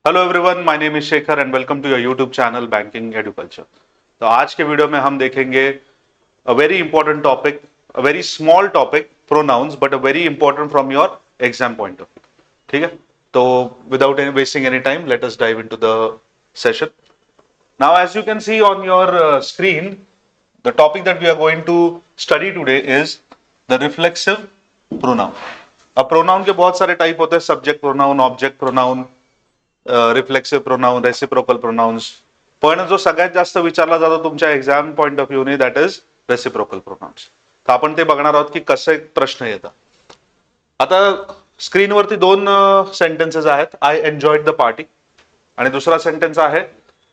Hello everyone, my name is Shekhar and welcome to your YouTube channel banking educulture. तो आज के video में हम देखेंगे a very important topic, a very small topic, pronouns, but a very important from your exam point of view. ठीक है, तो without any wasting any time let us dive into the session. Now as you can see on your screen, the topic that we are going to study today is the reflexive pronoun. अब pronoun के बहुत सारे type होते हैं, subject pronoun, object pronoun, reflexive pronoun, reciprocal pronouns, पण जो सगळ्यात जास्त विचारला जातो तुमच्या एक्झाम पॉइंट ऑफ व्ह्यूने दॅट इज रेसिप्रोकल प्रोनाउन्स। तर आपण ते बघणार आहोत की कसे प्रश्न येतात। आता स्क्रीनवरती दोन सेंटेन्सेस आहेत, आय एन्जॉयड द पार्टी आणि दुसरा सेंटेन्स आहे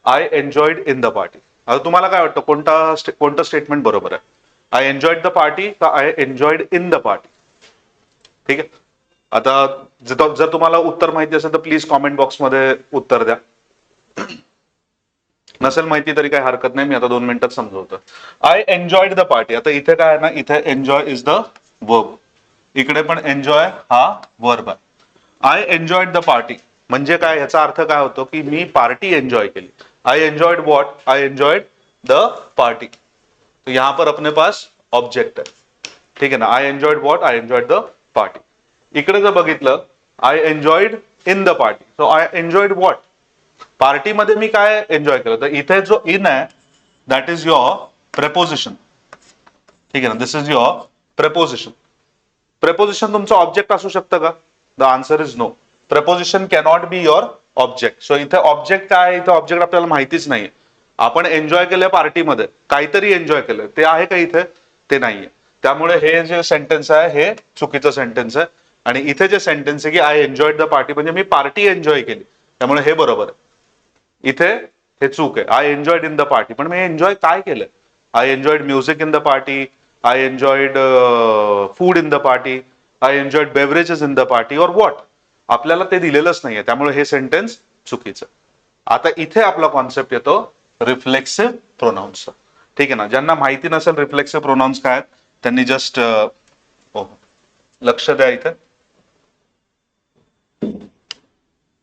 I enjoyed in the party. आता तुम्हाला काय वाटतं कोणतं स्टेटमेंट बरोबर आहे, आय एन्जॉयड द पार्टी का I enjoyed in the party? ठीक आहे, आता जर तुम्हाला उत्तर माहिती असेल तर प्लीज कॉमेंट बॉक्समध्ये उत्तर द्या, नसेल माहिती तरी काही हरकत नाही, मी आता 2 मिनिटात समजवतो। आय एन्जॉयड द पार्टी, आता इथे काय आहे ना, इथे एन्जॉय इज द वर्ब, इकडे पण एन्जॉय हा वर्ब आहे। आय एन्जॉयड द पार्टी म्हणजे काय, याचा अर्थ काय होतो की मी पार्टी एन्जॉय केली। I enjoyed what, I enjoyed the party, तो यहां पर अपने पास ऑब्जेक्ट है। ठीक है ना, I enjoyed what, I enjoyed the party. इकडे जर बघितलं, I enjoyed in the party, so I enjoyed what, पार्टीमध्ये मी काय एन्जॉय केलं, तर इथे जो इन आहे दॅट इज युअर प्रेपोजिशन। ठीक आहे ना, this is your preposition. Preposition तुमचं ऑब्जेक्ट असू शकतं का? The answer is no, preposition cannot be your object. So इथे ऑब्जेक्ट काय, इथे ऑब्जेक्ट आपल्याला माहितीच नाहीये। आपण एन्जॉय केलं पार्टीमध्ये, काहीतरी एन्जॉय केलं, ते आहे का इथे? ते नाहीये। त्यामुळे हे जे सेंटेन्स आहे हे चुकीचं सेंटेन्स आहे, आणि इथे जे सेंटेन्स आहे की आय एन्जॉयड द पार्टी म्हणजे मी पार्टी एन्जॉय केली, त्यामुळे हे बरोबर आहे। इथे हे चूक आहे, I enjoyed in the party, पण मी एन्जॉय काय केलं? I enjoyed music in the party, I enjoyed food in the party, I enjoyed beverages in the party और व्हॉट, आपल्याला ते दिलेलंच नाहीये, त्यामुळे हे सेंटेन्स चुकीचं। आता इथे आपला कॉन्सेप्ट येतो रिफ्लेक्सिव्ह प्रोनाउन्स। ठीक आहे ना, ज्यांना माहिती नसेल रिफ्लेक्सिव्ह प्रोनाउन्स काय त्यांनी जस्ट लक्ष द्या इथे,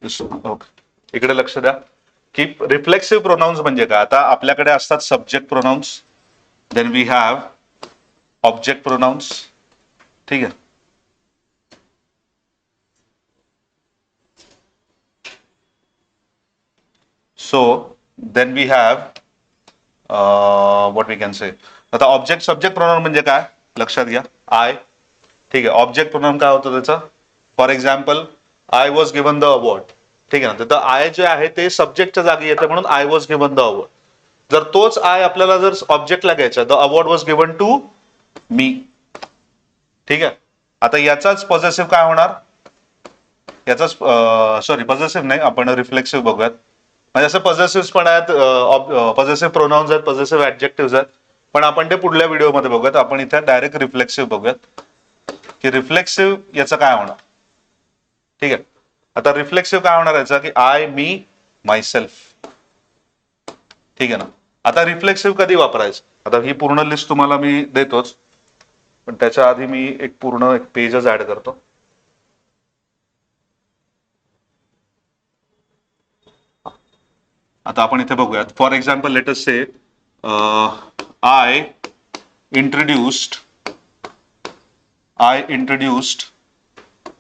ओके, इकडे लक्ष द्या की रिफ्लेक्सिव्ह प्रोनाउन्स म्हणजे काय। आता आपल्याकडे असतात subject pronouns, then we have object pronouns. ठीक आहे, so then we have what we can say. आता ऑब्जेक्ट सब्जेक्ट प्रोनाउन म्हणजे काय लक्षात घ्या, आय। ठीक आहे, ऑब्जेक्ट प्रोनाउन काय होतं त्याचं, for example I was given the award. ठीक आहे ना, तर आय जे आहे ते सब्जेक्टच्या जागी येते, म्हणून I was given the award. जर तोच आय आपल्याला जर ऑब्जेक्टला घ्यायचा, the award was given to me. ठीक आहे, आता याचाच पॉझेसिव्ह काय होणार, याचाच सॉरी पॉझेसिव्ह नाही, आपण रिफ्लेक्सिव्ह बघूयात। म्हणजे असं पॉझेसिव्ह पण आहेत, पॉझेसिव्ह प्रोनाउन्स आहेत, पॉझेसिव्ह ऍडजेक्टिव्ह आहेत, पण आपण ते पुढल्या व्हिडिओमध्ये बघूयात। आपण इथे डायरेक्ट रिफ्लेक्सिव्ह बघूयात की रिफ्लेक्सिव्ह याचं काय होणार। ठीक आहे, आता रिफ्लेक्सिव्ह काय होणार याचा की आय, मी, मायसेल्फ। ठीक आहे ना, आता रिफ्लेक्सिव्ह कधी वापरायचं, आता ही पूर्ण लिस्ट तुम्हाला मी देतोच, पण त्याच्या आधी मी एक पूर्ण एक पेजच ऍड करतो। आता आपण इथे बघूयात, for example let us say I introduced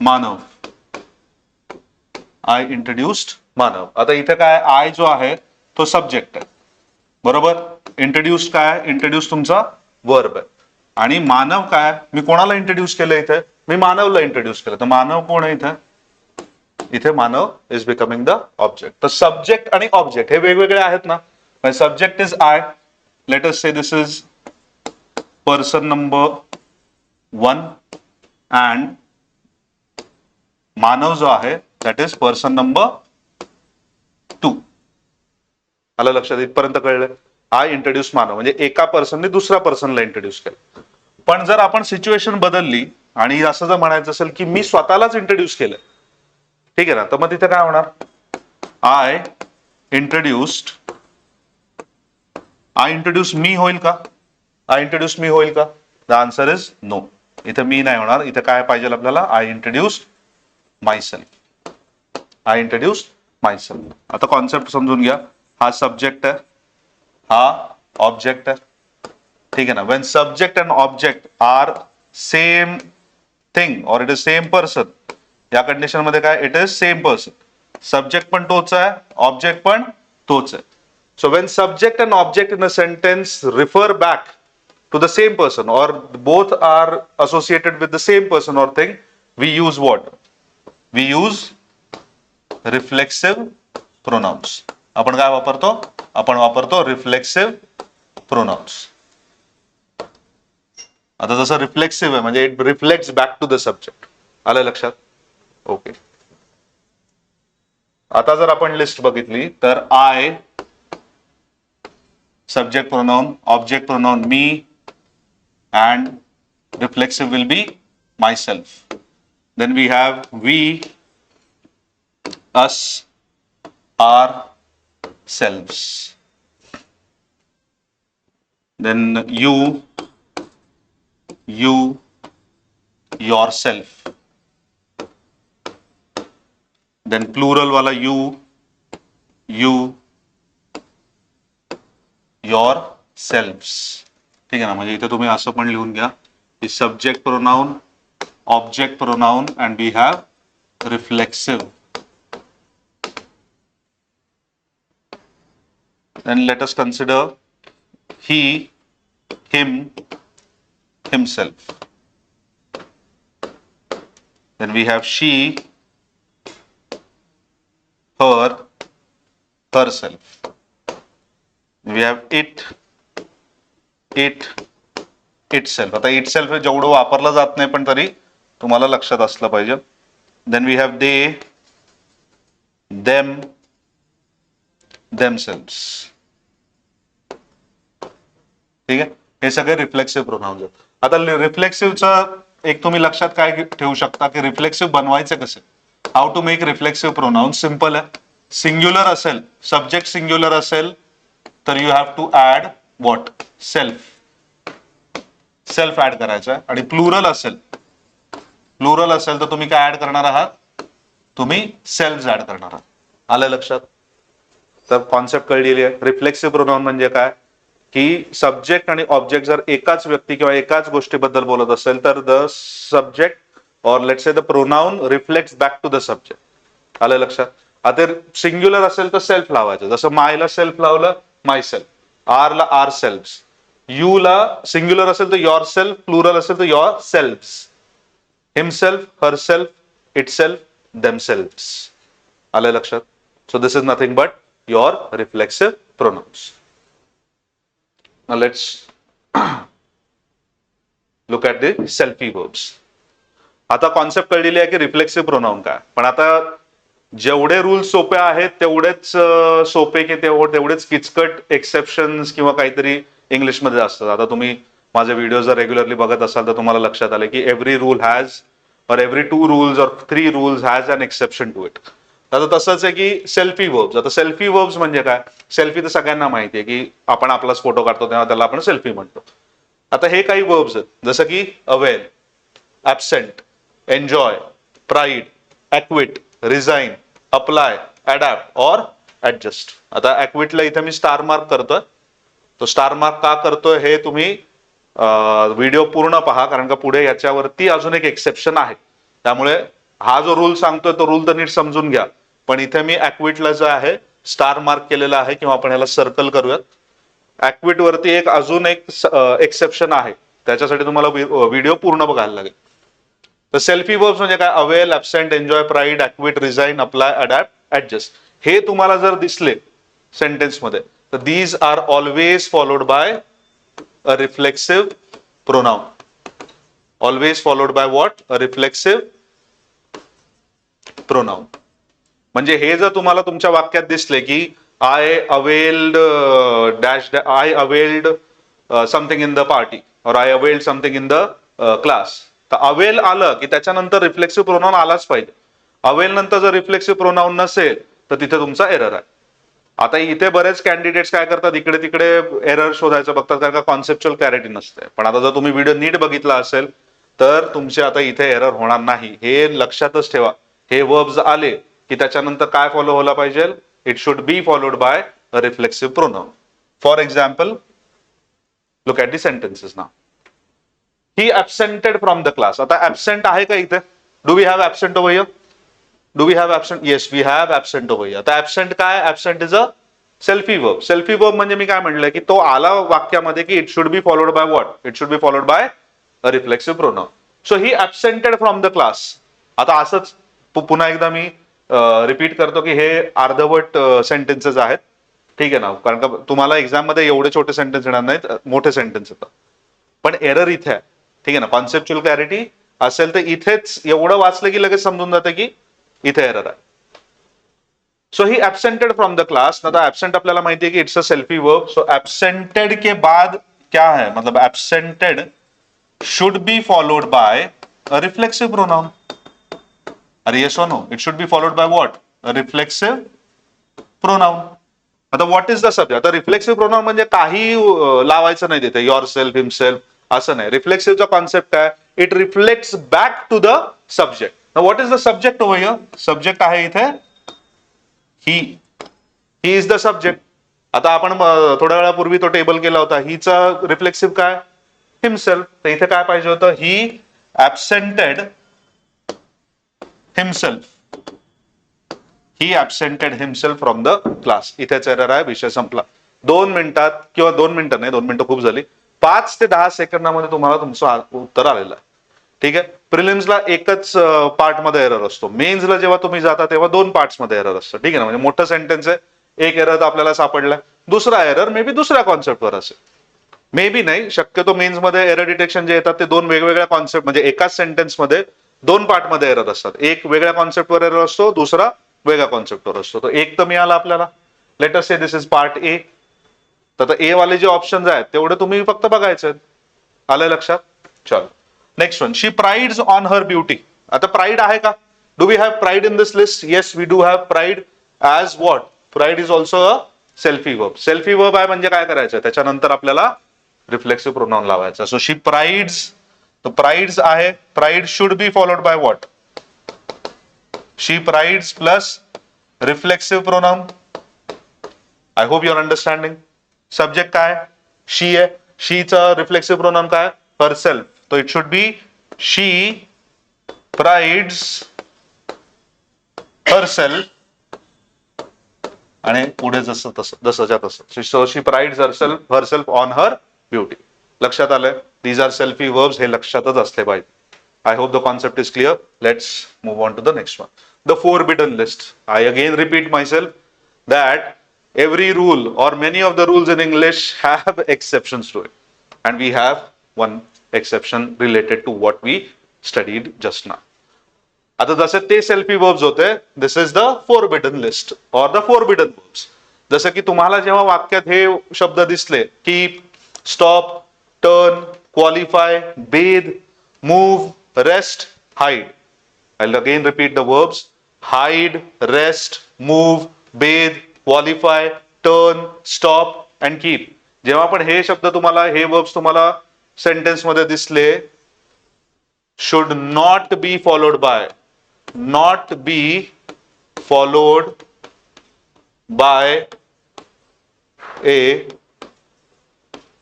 Manav, I introduced Manav. आता इथे काय, आय जो आहे तो सब्जेक्ट आहे, बरोबर। इंट्रोड्यूस काय, इंट्रोड्यूस तुमचा वर्ब आहे, आणि मानव काय, मी कोणाला इंट्रोड्यूस केलं इथे, मी मानवला इंट्रोड्यूस केलं, तर मानव कोण आहे इथे, इथे Manav is becoming the object. तर सब्जेक्ट आणि ऑब्जेक्ट हे वेगवेगळे आहेत ना, subject is I, let us say this is person number 1 and Manav जो आहे दॅट इज पर्सन नंबर 2। आलं लक्षात, इथपर्यंत कळलं। आय इंट्रोड्यूस मानव म्हणजे एका पर्सनने दुसऱ्या पर्सनला इंट्रोड्यूस केलं। पण जर आपण सिच्युएशन बदलली आणि असं जर म्हणायचं असेल की मी स्वतःलाच इंट्रोड्यूस केलं, ठीक आहे ना, तर मग तिथे काय होणार, आय इंट्रोड्यूस मी होईल का, आय इंट्रोड्यूस मी होईल का? द आन्सर इज नो, इथे मी नाही होणार, इथे काय पाहिजे आपल्याला, I introduce myself, I introduce myself. आता कॉन्सेप्ट समजून घ्या. हा सब्जेक्ट आहे, हा ऑब्जेक्ट आहे, ठीक आहे ना. When subject and object are same thing और इट इज सेम पर्सन, या कंडिशन मध्ये काय, it is same person. Subject पण तोच आहे, ऑब्जेक्ट पण तोच आहे. So when subject and object in a sentence refer back to the same person or both are associated with the same person or thing, we use what? We use reflexive pronouns. आपण काय वापरतो? आपण वापरतो reflexive pronouns. आता जसं reflexive आहे म्हणजे it reflects back to the subject. आलं लक्षात? ओके. आता जर आपण लिस्ट बघितली तर I, subject pronoun, object pronoun me, and reflexive will be myself. Then we have we, us, our selves. Then you, yourself. Then plural wala you, yourselves. ठीक आहे ना. म्हणजे इथे तुम्ही असं पण लिहून घ्या की subject pronoun, object pronoun and we have reflexive. Then let us consider he, him, himself. Then we have she, her, herself. We have it, itself. आता इटसेल्फ हे जेवढं वापरलं जात नाही पण तरी तुम्हाला लक्षात असलं पाहिजे. Then we have they, them, themselves. ठीक आहे. हे सगळे रिफ्लेक्सिव्ह प्रोनाउन्स आहेत. आता रिफ्लेक्सिव्हचं एक तुम्ही लक्षात काय ठेवू शकता की रिफ्लेक्सिव्ह बनवायचे कसे. How to make reflexive pronouns. Simple आहे. सिंग्युलर असेल, सब्जेक्ट सिंग्युलर असेल तर you have to add what, self. Self add करायचं आहे. आणि प्लुरल असेल तर तुम्ही काय ऍड करणार आहात, तुम्ही सेल्फ ऍड करणार आहात. आलं लक्षात? तर कॉन्सेप्ट कळलेली आहे. रिफ्लेक्सिव्ह प्रोनाउन म्हणजे काय की सब्जेक्ट आणि ऑब्जेक्ट जर एकाच व्यक्ती किंवा एकाच गोष्टीबद्दल बोलत असेल तर द सब्जेक्ट और let's say the pronoun reflects back to the subject. आलं लक्षात? आता सिंग्युलर असेल तर सेल्फ लावायचं. जसं मायला सेल्फ लावलं, माय सेल्फ. आर ला आर सेल्फ. यू ला सिंग्युलर असेल तर युअर सेल्फ, प्लुरल असेल तर yourselves. Himself, herself, itself, themselves. आलं लक्षात? So this is nothing but your reflexive pronouns. Now let's look at the selfie verbs. आता concept कळलेली आहे की रिफ्लेक्सिव्ह प्रोनाउन काय. पण आता जेवढे रूल सोपे आहेत तेवढेच सोपे की तेवढेच किचकट एक्सेप्शन्स किंवा काहीतरी इंग्लिशमध्ये असतात. आता तुम्ही माझे व्हिडिओ जर रेग्युलरली बघत असाल तर तुम्हाला लक्षात आलं की every rule has or every 2 rules or 3 rules has an exception to it. आता तसंच आहे की सेल्फी वर्ब्स. आता सेल्फी वर्ब्स म्हणजे काय. सेल्फी तर सगळ्यांना माहिती आहे की आपण आपलाच फोटो काढतो तेव्हा त्याला आपण सेल्फी म्हणतो. आता हे काही वर्ब्स आहेत जसं की avail, absent, enjoy, pride, acquit, resign, apply, adapt और ऍडजस्ट. आता ऍक्विटला इथे मी स्टार मार्क करतोय. तो स्टार मार्क का करतोय हे तुम्ही व्हिडिओ पूर्ण पहा, कारण का पुढे याच्यावरती अजून एक एक्सेप्शन आहे. त्यामुळे हा जो रूल सांगतोय तो रूल तर नीट समजून घ्या. पण इथे मी ऍक्विटला जो आहे स्टार मार्क केलेला आहे किंवा आपण याला सर्कल करूयात. ऍक्विट वरती एक अजून एक एक्सेप्शन आहे, त्याच्यासाठी तुम्हाला व्हिडिओ पूर्ण बघायला लागेल. तर सेल्फी वर्ब्स म्हणजे काय. Avail, absent, enjoy, pride, acquit, resign, apply, adapt, adjust. हे तुम्हाला जर दिसले सेंटेन्स मध्ये तर these are always followed by a reflexive pronoun. Always followed by what, a reflexive pronoun. म्हणजे हे जर तुम्हाला तुमच्या वाक्यात दिसले की I availed dash, I availed something in the party और I availed something in the class, तर अवेल आलं की त्याच्यानंतर रिफ्लेक्सिव्ह प्रोनाउन आलाच पाहिजे. अवेल नंतर जर रिफ्लेक्सिव्ह प्रोनाउन नसेल तर तिथे तुमचा एरर आहे. आता इथे बरेच कॅन्डिडेट्स काय करतात, इकडे तिकडे एरर शोधायचं बघतात कारण का कॉन्सेप्च्युअल क्लॅरिटी नसते. पण आता जर तुम्ही व्हिडिओ नीट बघितला असेल तर तुमचे आता इथे एरर होणार नाही. हे लक्षातच ठेवा. हे वर्ब्स आले की त्याच्यानंतर काय फॉलो व्हायला पाहिजे, it should be followed by a reflexive pronoun. For example, look at the sentences now. He absented from the class. आता ऍबसेंट आहे का इथे? Do we have absent over here? Do we have absent? Yes, we have absent over here. आता absent काय? Absent is a selfie verb. Selfie verb म्हणजे मी काय म्हणलं की तो आला वाक्यामध्ये की it should be followed by what? It should be followed by a reflexive pronoun. So he absented from the class. आता असंच पुन्हा एकदा मी रिपीट करतो की हे अर्धवट सेंटेन्सेस आहेत, ठीक आहे ना, कारण का तुम्हाला एक्झाम मध्ये एवढे छोटे सेंटेन्स येणार नाहीत, मोठे सेंटेन्स येतात. पण एरर इथे आहे, ठीक आहे ना. कॉन्सेप्च्युअल क्लॅरिटी असेल तर इथेच एवढं वाचलं की लगेच समजून जातं की इथे एरर आहे. So he absented from the class. ना एब्सेंट आपल्याला माहिती है कि it's a selfie verb. So absented के बाद क्या है, मतलब absented should be followed by a reflexive pronoun. अरे येस और no? It should be followed by what? A reflexive pronoun. आता व्हॉट इज द सब्जेक्ट? आता रिफ्लेक्सिव्ह प्रोनाउन म्हणजे काही लावायचं नाही तिथे, युअर सेल्फ, हिमसेल्फ असं नाही. रिफ्लेक्सिव्हचा कॉन्सेप्ट काय? It reflects back to the subject. What is the subject over here? Subject आहे इथे he. He is the subject. आता आपण थोड्या वेळापूर्वी तो टेबल केला होता. हीचा रिफ्लेक्सिव्ह काय? हिमसेल्फ. तर इथे काय पाहिजे होतं? He absented himself. He absented himself from the class. इथेच एरर आहे, विषय संपला. 2 मिनिटात किंवा 2 मिनिटं नाही, 2 मिनिटं खूप झाली, 5 ते 10 सेकंदामध्ये तुम्हाला तुमचं उत्तर आलेलं आहे. ठीक आहे. प्रिलिम्सला एकच पार्ट मध्ये एरर असतो. मेन्सला जेव्हा तुम्ही जाता तेव्हा 2 पार्ट्स मध्ये एरर असतं. ठीक आहे ना. म्हणजे मोठं सेंटेन्स आहे, एक एरर आपल्याला सापडलाय, दुसरा एरर मे बी दुसऱ्या कॉन्सेप्टवर असेल, मे बी नाही. शक्यतो मेन्स मध्ये एरर डिटेक्शन जे येतात ते 2 वेगवेगळ्या कॉन्सेप्ट, म्हणजे एकाच सेंटेन्समध्ये 2 पार्ट मध्ये एरर असतात. एक वेगळ्या कॉन्सेप्टवर एरर असतो, दुसरा वेगळ्या कॉन्सेप्टवर असतो. तर एक तर मिळाला आपल्याला. Late us say this is part A. तर ए वाले जे ऑप्शन्स आहेत तेवढे तुम्ही फक्त बघायचे. आलंय लक्षात? चलो next one. She prides on her beauty. आता प्राइड आहे का? Do we have pride in this list? Yes, we do have pride as what? Pride is also a selfie verb. Selfie verb आहे म्हणजे काय करायचं? त्याच्यानंतर आपल्याला रिफ्लेक्सिव्ह प्रोनाउन लावायचा. So she prides. तो प्राइड्स आहे. Pride should be followed by what? She prides plus reflexive pronoun. I hope your understanding. Subject काय? शी आहे. शीचा रिफ्लेक्सिव्ह प्रोनाउन काय? हरसेल्फ. तो it should be she prides herself. आणि पुढे जसं तसं, जसंच्या तसं. So she prides herself on her beauty. लक्षात आलंय? These are selfie verbs. हे लक्षातच असले पाहिजे. I hope the concept is clear. Let's move on to the next one. The forbidden list. I again repeat myself that every rule or many of the rules in English have exceptions to it. And we have one exception related to what we studied just now. आता जसे ते selfie verbs होते, दिस is the forbidden list और the forbidden verbs. जसं की तुम्हाला जेव्हा वाक्यात हे शब्द दिसले की stop, turn, qualify, bed, move, rest, hide. I'll again repeat the verbs: hide, rest, move, bathe, qualify, turn, stop and keep. जेव्हा पण हे शब्द तुम्हाला, हे verbs तुम्हाला सेंटेन्स मध्ये दिसले, should not be followed by, not be followed by a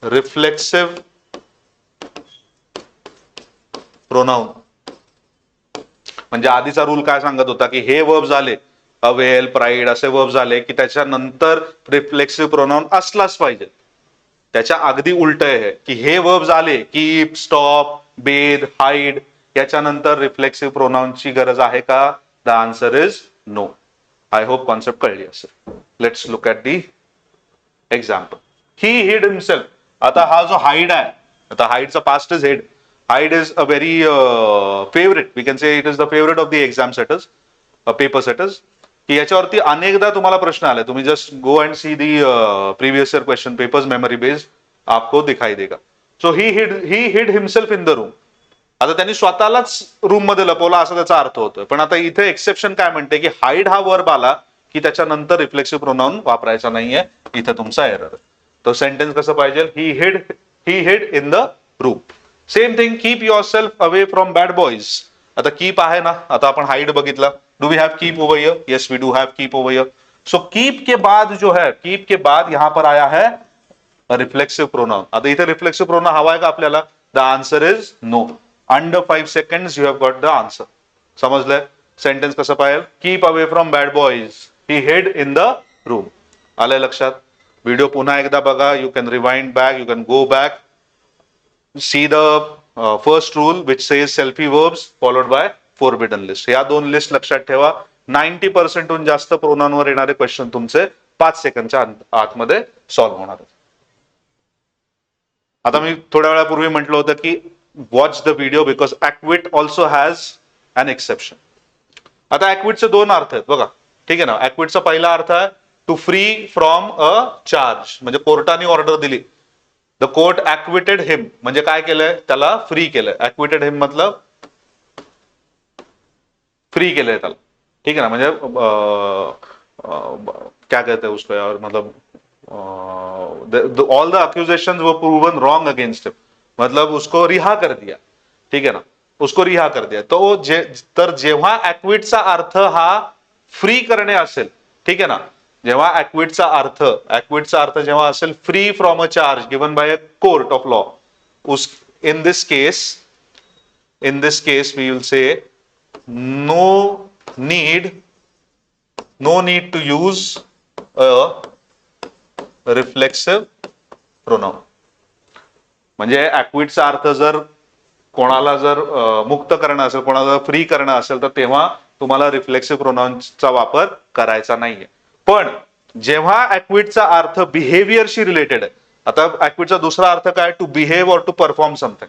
reflexive pronoun. म्हणजे आधीचा रूल काय सांगत होता की हे वर्ब्स आले, अवेल, प्राइड असे वर्ब्स आले की त्याच्यानंतर रिफ्लेक्सिव्ह प्रोनाउन असलाच पाहिजे. त्याच्या अगदी उलट आहे की हे वर्ब्स आले की स्टॉप, बेद, हाईड याच्यानंतर रिफ्लेक्सिव्ह प्रोनाउनची गरज आहे का? The answer is no. I hope concept कळली असेल. Let's look at the example. He hid himself. आता हा जो हाईड आहे, आता हाईडचा past is hid. Hide is a very favorite. We can say it is the favorite of the exam setters, paper setters. की याच्यावरती अनेकदा तुम्हाला प्रश्न आले. तुम्ही just go and see the previous year question papers, memory based, आपको दिखाई देगा. So he hid himself in the room. आता त्यांनी स्वतःलाच रूम मध्ये लपवला असा त्याचा अर्थ होतोय. पण आता इथे एक्सेप्शन काय म्हणते की हाईड हा वर्ब आला की त्याच्यानंतर रिफ्लेक्सिव्ह प्रोनाउन वापरायचा नाहीये. इथे तुमचा एरर. तो सेंटेन्स कसं पाहिजे? He hid in the room. Same thing, keep yourself away from bad boys. आता कीप आहे ना, आता आपण हाईड बघितला, do we have keep over here? Yes we do have keep over here. So keep के बाद जो है, कीप के बाद यहां पर आया है रिफ्लेक्सिव्ह प्रोनाउन. आता इथे रिफ्लेक्सिव्ह प्रोनाउन हवा आहे का आपल्याला? The answer is no. Under 5 seconds you have got the answer. समजलंय? सेंटेन्स कसं पाहिजे? Keep away from bad boys, he hid in the room. आलंय लक्षात? व्हिडिओ पुन्हा एकदा बघा. You can rewind back, you can go back, see the first rule which says selfie verbs followed by forbidden list. या दोन list लक्षात ठेवा. 90% जास्त प्रोनाउनवर येणारे क्वेश्चन तुमचे 5 सेकंडच्या आतमध्ये सॉल्व्ह होणार आहेत. आता मी थोड्या वेळापूर्वी म्हटलं होतं की watch the video because acquit also has an exception. आता ऍक्विटचे दोन अर्थ आहेत बघा, ठीक आहे ना. ऍक्विटचा पहिला अर्थ आहे to free from a charge, म्हणजे कोर्टाने ऑर्डर दिली. द कोर्ट ऍक्विटेड हिम, म्हणजे काय केलंय? त्याला फ्री केलंय. ऍक्विटेड हिम मतलब फ्री केलंय त्याला, ठीक है ना. म्हणजे क्या कहते हैं उसको यार, मतलब ऑल द अक्यूजेशंस वर प्रूवन रॉन्ग अगेंस्ट हिम, मतलब उसको रिहा कर दिया, ठीक है ना. उसको रिहा कर दिया. तो तर जेव्हा ऍक्विटचा अर्थ हा फ्री करणे असेल, ठीक है ना, जेव्हा ऍक्विटचा अर्थ जेव्हा असेल free from a charge given by a court of law, उस in this case we will say no need to use a reflexive pronoun. म्हणजे ऍक्विटचा अर्थ जर कोणाला जर मुक्त करणं असेल, कोणाला फ्री करणं असेल, तर तेव्हा तुम्हाला रिफ्लेक्सिव्ह प्रोनाउन्सचा वापर करायचा नाहीये. पण जेव्हा ऍक्विटचा अर्थ बिहेवियरशी रिलेटेड आहे, आता ऍक्विटचा दुसरा अर्थ काय? टू बिहेव और टू परफॉर्म समथिंग.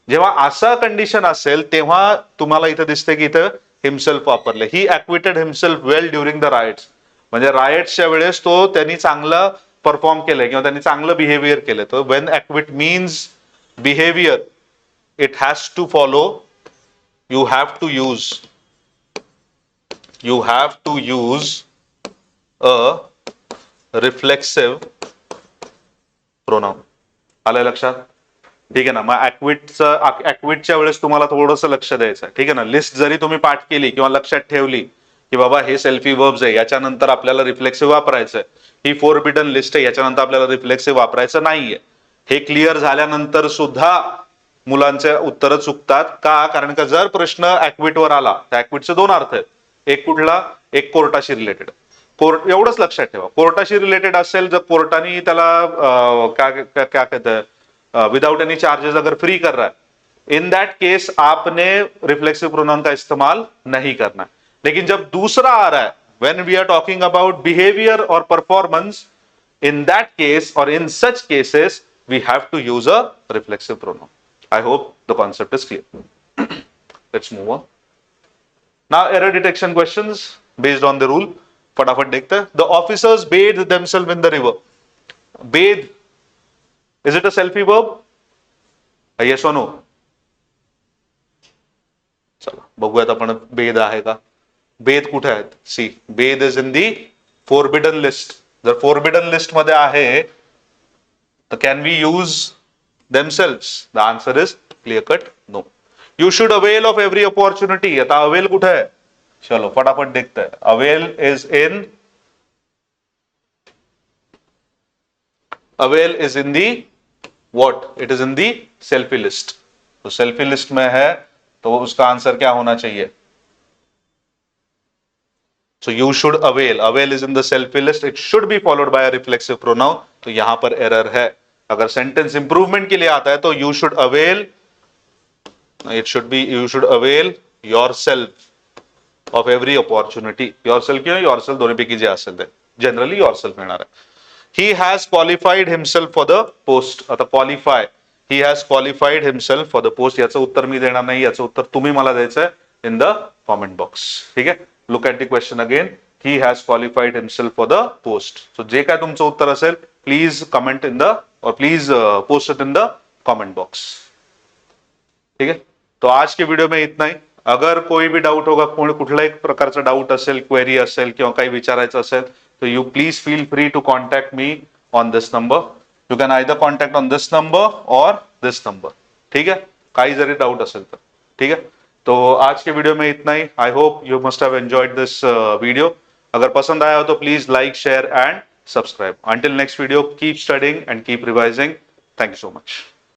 जेव्हा असं कंडिशन असेल तेव्हा तुम्हाला इथं दिसते की इथं हिमसेल्फ वापरले. He acquitted himself well during the riots, म्हणजे रायट्सच्या वेळेस तो त्यांनी चांगलं परफॉर्म केलंय किंवा त्यांनी चांगलं बिहेवियर केलंय. तर when acquit means behaviour, it has to follow, you have to use a reflexive pronoun. आलंय लक्षात? ठीक आहे ना. मग ऍक्विटच्या वेळेस तुम्हाला थोडंसं लक्ष द्यायचं आहे, ठीक आहे ना. लिस्ट जरी तुम्ही पाठ केली किंवा लक्षात ठेवली की बाबा हे सेल्फी वर्ब्स आहे, याच्यानंतर आपल्याला रिफ्लेक्सिव्ह वापरायचंय, ही फोरबिडन लिस्ट आहे, याच्यानंतर आपल्याला रिफ्लेक्सिव्ह वापरायचं नाहीये, हे क्लिअर झाल्यानंतर सुद्धा मुलांचे उत्तर चुकतात. का? कारण का जर प्रश्न ऍक्विटवर आला तर ऍक्विटचे दोन अर्थ आहेत. एक कुठला? एक कोर्टाशी रिलेटेड. कोर्ट एवढंच लक्षात ठेवा. कोर्टाशी रिलेटेड असेल, जर कोर्टाने त्याला क्या कहते विदाउट एनी चार्जेस अगर फ्री कर रहा है, इन दैट केस आपने रिफ्लेक्सिव प्रोनाउन का इस्तेमाल नहीं करना है. लेकिन जब दूसरा आ रहा है, when we are talking about behaviour और परफॉर्मेंस, इन दैट केस और in such cases we have to use a reflexive pronoun. I hope the concept is clear. Let's move on. Now error detection questions based on the rule. फटाफट देखते हैं. The officers bathed themselves in the river. Bathe, is it a selfie verb? Yes or no? चला बघूयात आपण बेद आहे का. Bathed कुठे आहेत? See, bathed is in the forbidden list. जर फोरबिडन लिस्ट मध्ये आहे तर can we use themselves? The answer is clear cut no. You should avail of every opportunity. आता अवेल कुठे आहे? चलो फटाफट देखते हैं. Avail is in the what? It is in the selfie list. तो सेल्फी लिस्ट में है तो उसका आंसर क्या होना चाहिए? So you should avail. Avail is in the selfie list. It should be followed by a reflexive pronoun. तो यहां पर एरर है. अगर सेंटेंस इंप्रूवमेंट के लिए आता है तो you should avail. It should be you should avail yourself of every opportunity. Yourself किंवा yourself दोन्हीपैकी जे असेल ते जनरली yourself येणार आहे. He has qualified himself for the post. आता qualify, he has qualified himself for the post. याचं उत्तर मी देणार नाही, याचं उत्तर तुम्ही मला द्यायचं आहे इन द कॉमेंट बॉक्स. ठीक आहे. Look at the question again. He has qualified himself for the post. So जे काय तुमचं उत्तर असेल प्लीज कमेंट इन द और please post it in the comment box. ठीक है. तो आज के वीडियो में इतना ही. अगर कोई भी डाउट होगा, कुठलाही प्रकारचा डाउट असेल, क्वेरी असेल किंवा काही विचारायचं असेल, so you please feel free to contact me on this number. You can either contact on this number or this number. ठीक है. काही जरी डाउट असेल तर ठीक है. तो आज के वीडियो में इतना ही. I hope you must have enjoyed this video. अगर पसंद आया हो तो please like, share and subscribe. Until next video, keep studying and keep revising. Thank you so much.